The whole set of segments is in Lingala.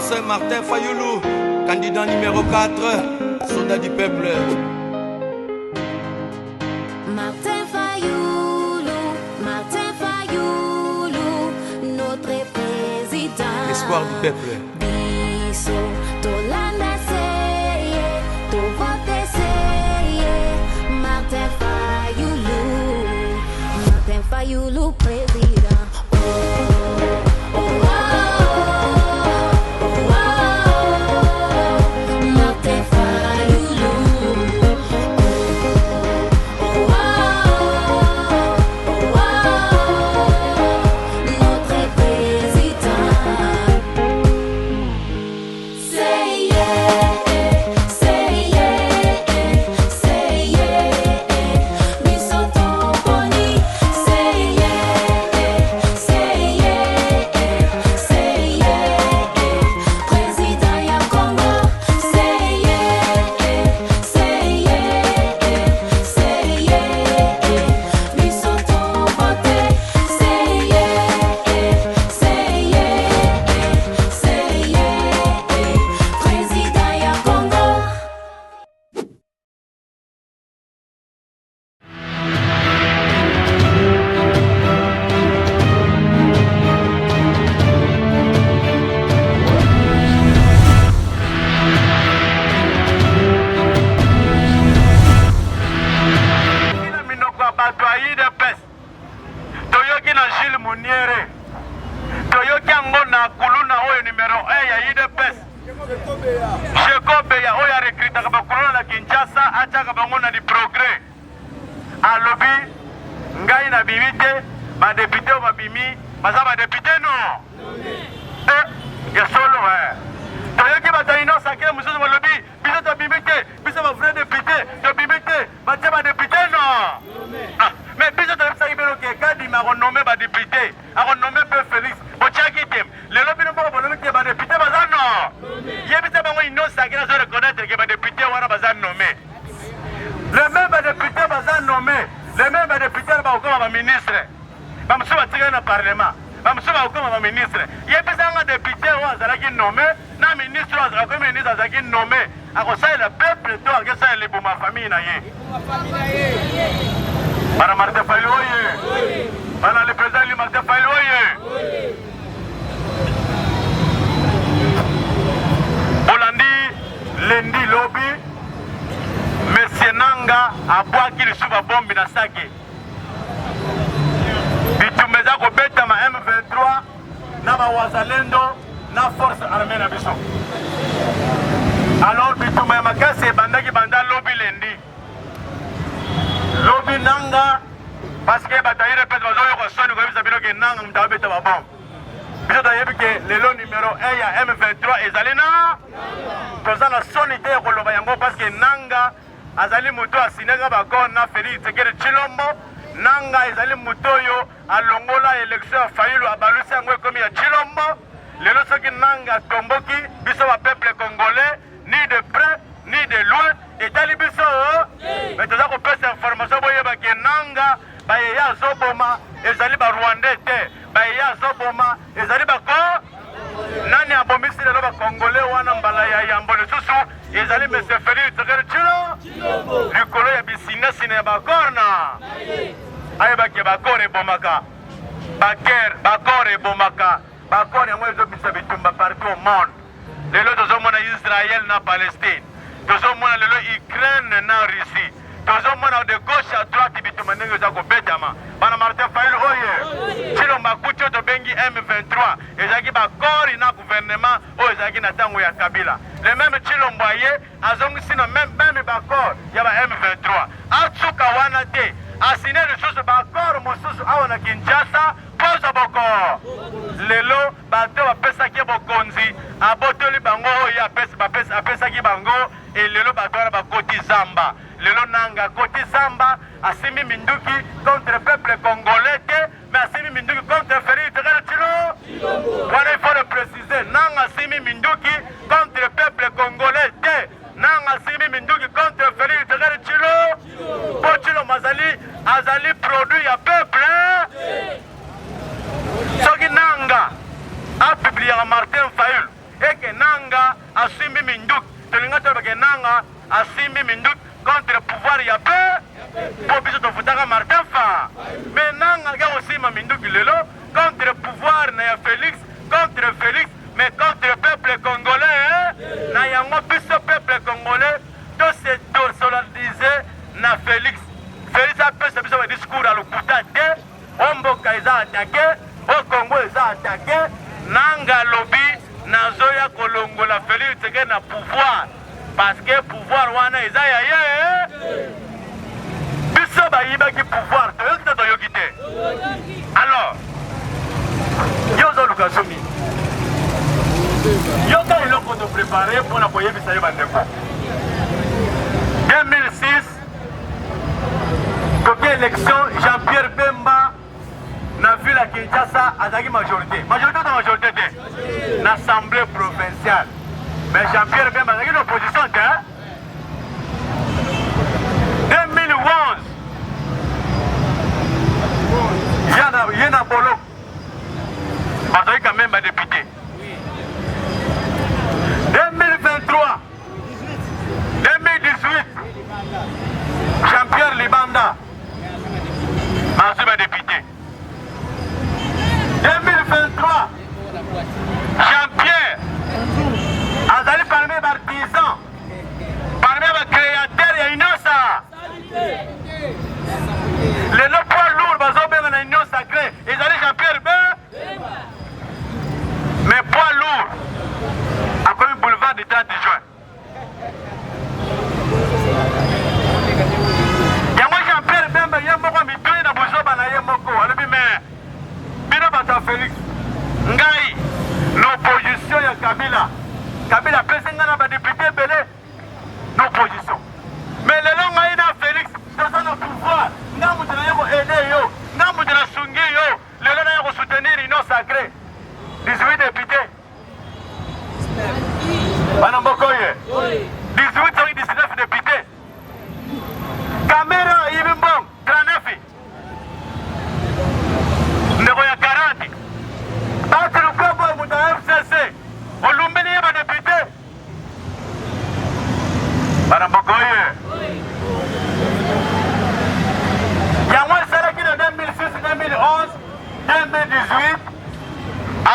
Excellence Martin Fayoulou, candidat numéro 4, soldat du peuple. Martin Fayoulou, notre président. Espoir du peuple. Biso, Tolanda seye, to vote seye. Martin Fayoulou, président. Oh, oh, oh, oh, oh, oh. Martin Fayoulou. Para Martin Fayoulou, oye. Para le président Martin Fayoulou, oye. Bolandi, Lendi Lobby, Monsieur Nanga, Abouaki, le Souba Bombi Nasaki. Bitumeza Kobeta, ma M23, Naba Wazalendo, na force armée na biso. Alors, Bitumeza Makase, Bandaki Banda Lobby Lendi. Lobby Nanga, parce que bataille répète aux sonnes comme ça, que Nanga m'tabé tababon. Biso d'ailleurs que le lot numéro 1 il y a M23 et Zalina. Pour ça la sonité Koloba yango parce que Nanga azali muto asinega bakon na Félix Tshisekedi Tshilombo. Nanga ezali muto yo alongola élection ya Fayoulou abalusi yango comme ya Tshilombo. Lelo soki Nanga tomboki biso ba peuple congolais ni de près ni de loin et tali biso. Mais tout ça ko pesa information boyeba ke Nanga ba ya zoboma ezali ba Rwandais te. Ba ya zoboma ezali ba ko nani abomisi lelo ba congolais wana mbala ya yambo lisusu ezali monsieur Félix Tshisekedi Tshilombo likolo ya bisina sina ba korna ayeba ke ba kore bomaka baker ba kore bomaka ba kore yango ezobisa bitumba partout au monde. Lelo tozomona Israël na Palestine, tozomona lelo Ukraine na Russie, tozomona de gauche à droite bitumba ndenge za kobetama bana Martin Fayoulou oye Tshilombo akuti to bengi M23 ezaki ba kori na gouvernement o ezaki na tango ya Kabila. Le même Tshilombo aye azongisi na même ba kor ya ba M23 atsuka wana te asine lisusu ba kor mosusu awa na Kinshasa poza boko lelo bato bapesaki bokonzi abotoli bango oyo apesaki bango e lelo bato wana bakoti zamba. Lelo Nanga koti zamba asimi minduki contre peuple congolais te mais asimi minduki contre Félix Tshisekedi Tshilombo. Voilà, il faut le préciser. Nanga asimi minduki contre peuple congolais te. Nanga asimi minduki contre Félix Tshisekedi Tshilombo. Po Tshilombo azali produit ya peuple. Soki Nanga a publié Martin Fayoulou et que nanga asimbi minduki contre pouvoir ya pe po biso tofutaka Martin Fa mais nanga ga osima minduki lelo contre pouvoir na ya Félix contre Félix mais contre peuple congolais na yango biso peuple congolais to se solidariser na Félix apesa biso ba discours à lokuta te omboka eza attaqué o Congo eza attaqué nanga lobi nazoya kolongola Félix Tshisekedi na pouvoir parce que pouvoir wana eza ya ye biso bayibaki pouvoir toyoki te toyoki te alors yo ozoluka somi yoka eloko toprépare mpona koyebisa yo bandeko 2006 koki élection Jean-Pierre Bemba na ville ya Kinshasa azalaki majorité to majorité te na assemblée provinciale mais Jean-Pierre Bemba azalaki na opposition te 2011 ye na bolo bazalaki quand même badéputé 2023 2018 Jean-Pierre Libanda bazwi badéputé 2023 Jean-Pierre azali parmi baartisan parmi bacréateur ya Inosa lelo poids lourd bazobenga na Union Sacrée ezali Jean-Pierre Bemba mais poids lourd akomi boulevard du 30 juin yango Jean-Pierre Bemba ye moko mitoi na bozoba na ye moko alobi mais bino bato ya Félix ngai na opposition ya Kabila apesi ngai na badepute ebele na opposition mais lelo ngai na Félix toza na pouvoir nga moto na ye koaide yo nga moto nasungi yo lelo na ye kosoutenir Union Sacrée 18 député bana mboko ye 18 soki 19 député Camera Ibimbong 39 ndeko ya 40 bati lukwebo muta FCC olumbeli ye badepute bana mboko ye yango esalaki na 2006 2011 2018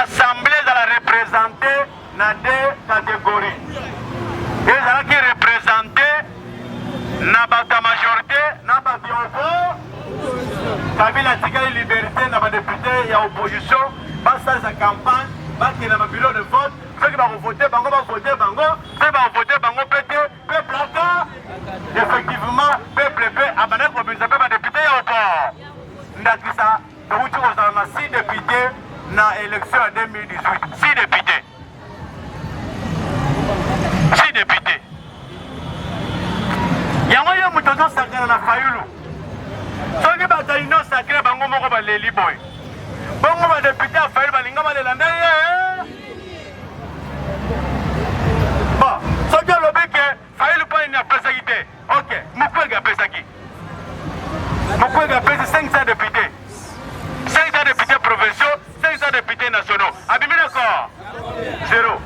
assemblée ezala représente na deux catégories ezalaki représente na bato ya majorité na bato ya Kabila atikali liberté na badepute ya opposition basalisa campagne bakende na babilo de vote soki bakovote bango bavote bango soki bakovote bango mpe te peuple aka effectivement peuple mpe abandaki kobimisa mpe badepute ya opor ndakisa tokuti kozala na 6 député na élection ya 2018 6 député 6 député yango ye moto ozosakana na Fayulu soki bato ya Union Sacrée bango moko baleli boye bongo badepute ya Fayulu balinga balela nde ye bon soki alobi ke Fayulu mpo nini apesaki te ok Mukwege apesaki Mukwege apesi 500 députés 500 députés provinciaux 500 députés nationaux abimi d'accord 0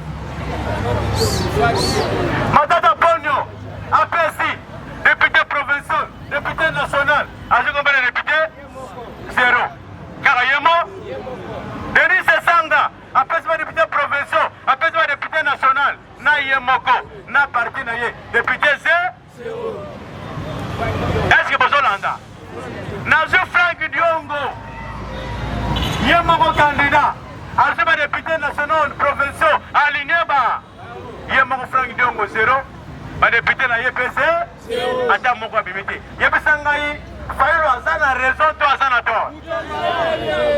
Matata Ponyo apesi député provincial député national azi combien de députés 0 Karayemo Denis Sesanga apesi ba député provincial apesi ba député national na ye moko na parti na ye député 0 est-ce que bozolanda nazwi Frank Diongo ye moko candidat azwi ba député national provincial aligné ba ye moko Frank Diongo 0 badepute na ye pese ata moko abimi te yebisa ngai Fayulu aza na raison to aza na tort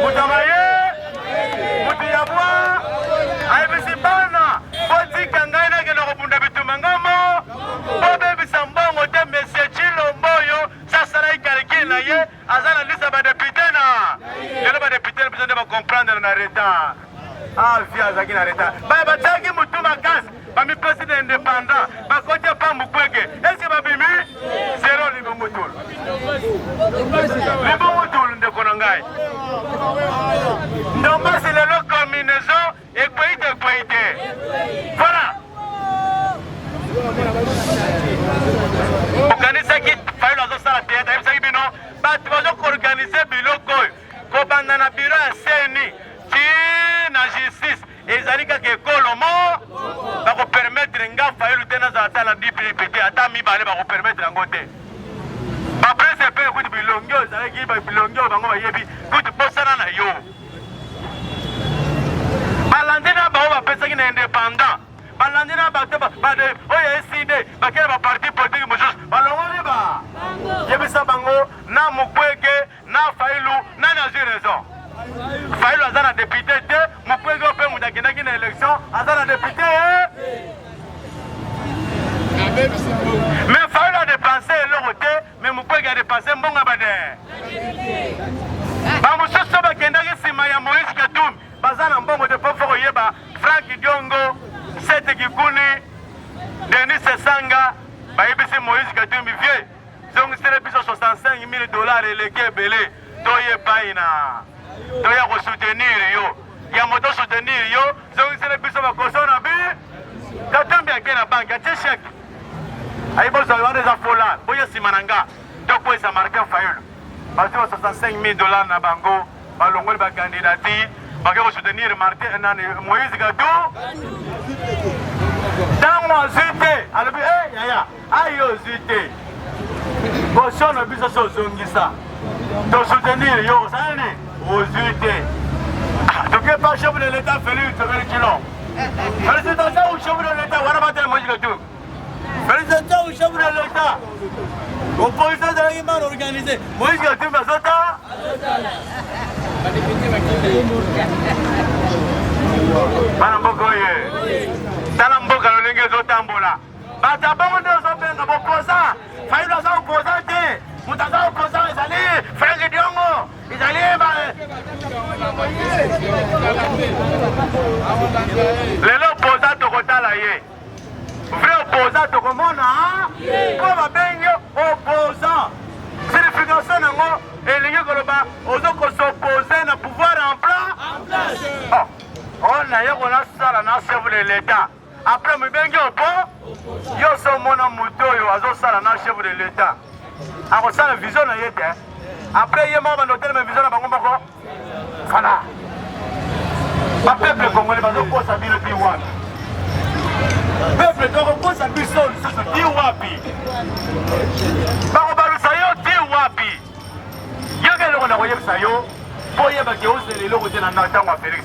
mutama ye mutu ya bwa ayebisi bana botika ngai nakende kobunda bituma ngamo bobebisa mbongo te Monsieur Chilombo oyo sasalaki calcul na ye aza na liste ya badepute na lelo badepute na biso nde bacomprendre na retard vie azalaki na retard batiaki mutu makasi bamipesi na indépendant bakoti pa Mukwege eske babimi 0 libomutulu ndeko na ngai ndombasi lelo combinaison ekwei te voilà biro ya seni ti na justice ezali kaka ekolo mo bakopermettre nga Fayulu te nazala ata na dipite ata mibale bakopermettre yango te baprese mpe ekuti bilongi oyo ezalaki bilongi oyo bango bayebi kuti bosana na yo balandi na bango bapesaki na indépendant balandi na bato oyo eside bakele baparti politike mosusu balongoli yebisa bango na Mukwege na Fayulu nani azwi raison Fayulu aza na député te Mukwege mpe moto akendaki na élection aza na député mais Fayulu a dépensé eloko te mais Mukwege a dépensé mbongo bade bamosusu bakendaki nsima ya Moïse Katumbi baza na mbongo te mpo fo koyeba Frank Diongo Sete Kikuni Denis Sesanga bayebisi Moïse Katumbi vie zongisele biso $65,000 eleki ebele toyepa ina toya kosoutenir yo ya moto soutenir yo zongisele biso bakoso na bi Katumbi ake na banki atie chèque ayibosa wana eza fola boye nsima na nga tokwesa Martin Fayulu bazwi ba $65,000 na bango balongoli bakandidati bake kosoutenir Martin nani Moïse Katumbi ntango azwi te alobi yaya ayo ozwi te boso na biso so ozongisa tosoutenir yo osali ozwi te toke pas chef de l'état Félix Tshisekedi félicitations au chef de l'état wana batela Moïse Katumbi félicitations au chef de l'état opposition ezalaki mal organisé Moïse Katumbi azota bana mboka oye tala mboka lolenge ezotambola bato abongo nde ozobenga boposa Fayulu aza oposa te moto aza oposa ezali Frank Diongo ezali lelo oposa tokotala ye vrai oposa tokomona mpo babengi oposa signification nango elingi koloba ozokosopose na pouvoir en place oyo nayekola sala na chef de l'état après mibengi opo yo so mona moto oyo azosala na chef de l'état akosala vision na ye te après ye moko bandotelema vision na bango moko fala bapeuple congolais bazokosa bino ti wapi peuple tokokosa biso lisusu ti wapi bakobalusa yo ti wapi yoka eloko na koyebisa yo mpo oyebaki ozela eloko te na ntango ya Félix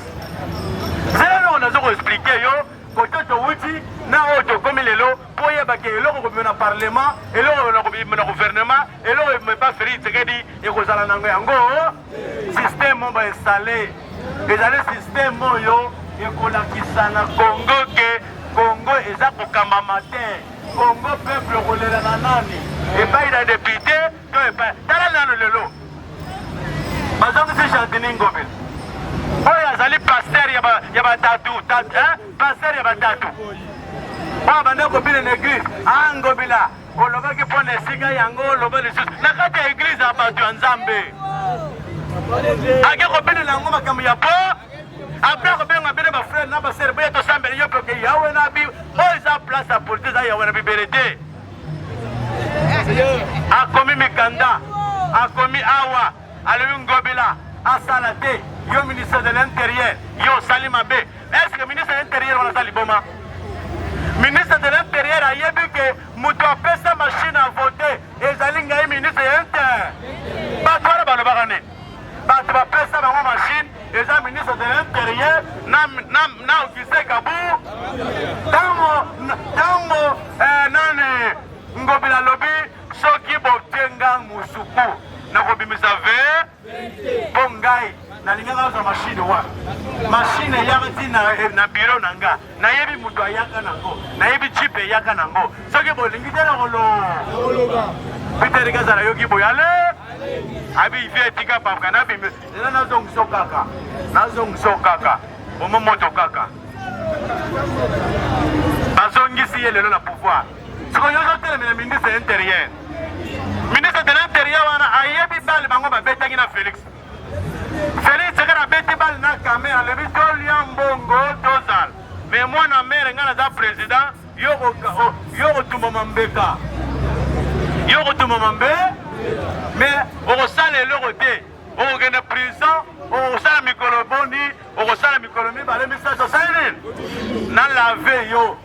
zela eloko nazo koexplike yo kote towuti na oyo tokomi lelo mpo oyebaki eloko kobima na parlement eloko na kobima na gouvernement eloko emepa Félix Tshisekedi ekozala nango yango systeme oyo bainstale ezali systeme oyo ekolakisa na Congo ke Congo eza kokambama te Congo peuple kolela na nani epai na député to epai tala nano lelo bazongisi Chantini Ngobila oyo azali paster ya batatu paster ya batatu oyo bande kobina na église Ngobila olobaki mpo na esika yango oloba lisusu na kati ya église ya bato ya Nzambe ake kobinela yango makambo ya po apres kobenga bino bafrere na basere boye tosambela yo mpe yawe na bi oyo eza place ya polite eza yawe na bibele te akomi mikanda akomi awa alobi Ngobila asala te yo ministre de l'intérieur yo osali mabe est ce que ministre de l'intérieur wana aza liboma ministre de l'intérieur ayebi ke moto apesa machine a vote ezali ngai ministre ya inter bato wana balobaka nini bato bapesa bango machine eza ministre de l'intérieur na ofise kabu ntango nani Ngobila alobi soki botenga musuku nakobimisa ve mpo ngai nalingaka ozwa mashine wa mashine eyaka ti na biro na nga nayebi moto ayaka nango nayebi chipe eyaka nango soki bolingi te na koloba Peter Kazara yoki boyale abi ife etika papuka nabimi eza nazongiso kaka omo moto kaka bazongisi ye lelo na pouvoir sikoyo ozotelemela ministre intérieur ministre de l'intérieur wana ayebi bale bango babetaki na Félix Tshisekedi abeti bale na kame alebi tolia mbongo tozala me mwana mere nga naza président yo kotumama mbeka yo kotumama mbe me okosala eloko te okokende prison okosala mikolo boni okosala mikolo mibale misato osali nini na lave yo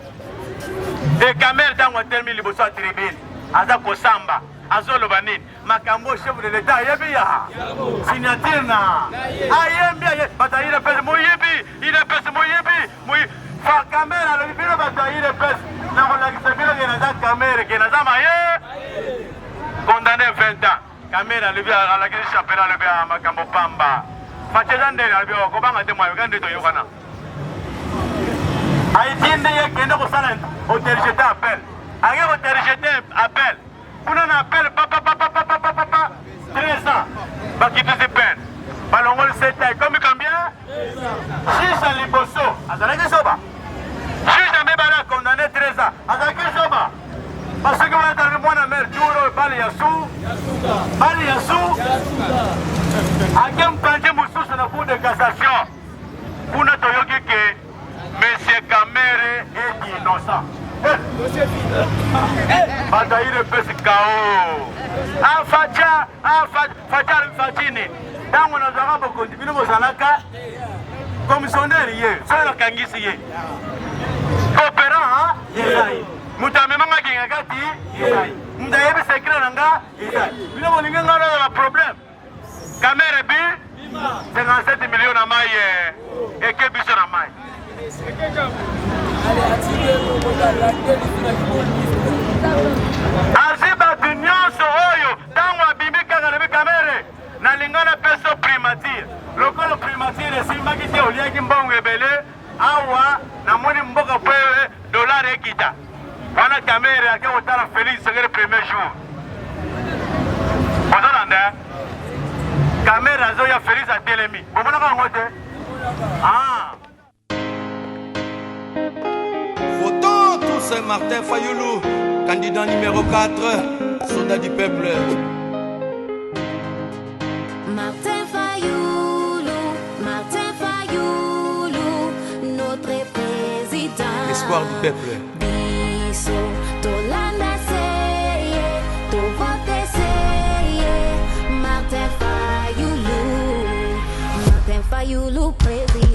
ekamere ntango atelemi liboso ya tribune aza kosamba azoloba nini makambo chef de l'état ayebi ya signature na ayembi bato ayire pese moyibi ire pese moyibi fa kamere alobi bino bato ayire pese nakolakisa bino ke naza kamere ke naza maye condamné 20 ans kamere alobi alakisi championnat alobi ya makambo pamba faceza ndeni alobi okobanga te mwayo kande toyokana ayitinde ye kende kosala oterjete appel ake koterjete appel kuna na appel papa 13 ans bakitisi peine balongoli 7 ans ekomi combien 6 ans liboso azalaki soba 6 ans mibale condamné 13 ans azalaki soba basoki banatali mwana mare duro bali ya su ake mpanzi mosusu na cour de cassation kuna toyoki ke monsieur Kamere est innocent bato ayire pesi kao afacha alifachini ntango nazwaka bokondi bino bozalaka commissionnaire ye soki nakangisi ye coopérant ezai moto amemangaki nga kati ezai moto ayebi sekre na nga ezai bino bolingi nga nazala problème Kamere bi 57 millions na mai eke biso na mai azi bato nyonso oyo ntango abimbi kaka lebi Kamere nalingana peso primature lokolo primature esimbaki te oliaki mbongo ebele awa namoni mboka po dollar ekita wana Kamere ake kotala Félix Sekere premier jour ozolanda Kamere azoya Félix atelemi omonaka yango te Votons tous Martin Fayoulou, candidat numéro 4, soldat du peuple. Martin Fayoulou, notre président. Espoir du peuple. Biso, Tolanda seye, to vote seye. Martin Fayoulou, président.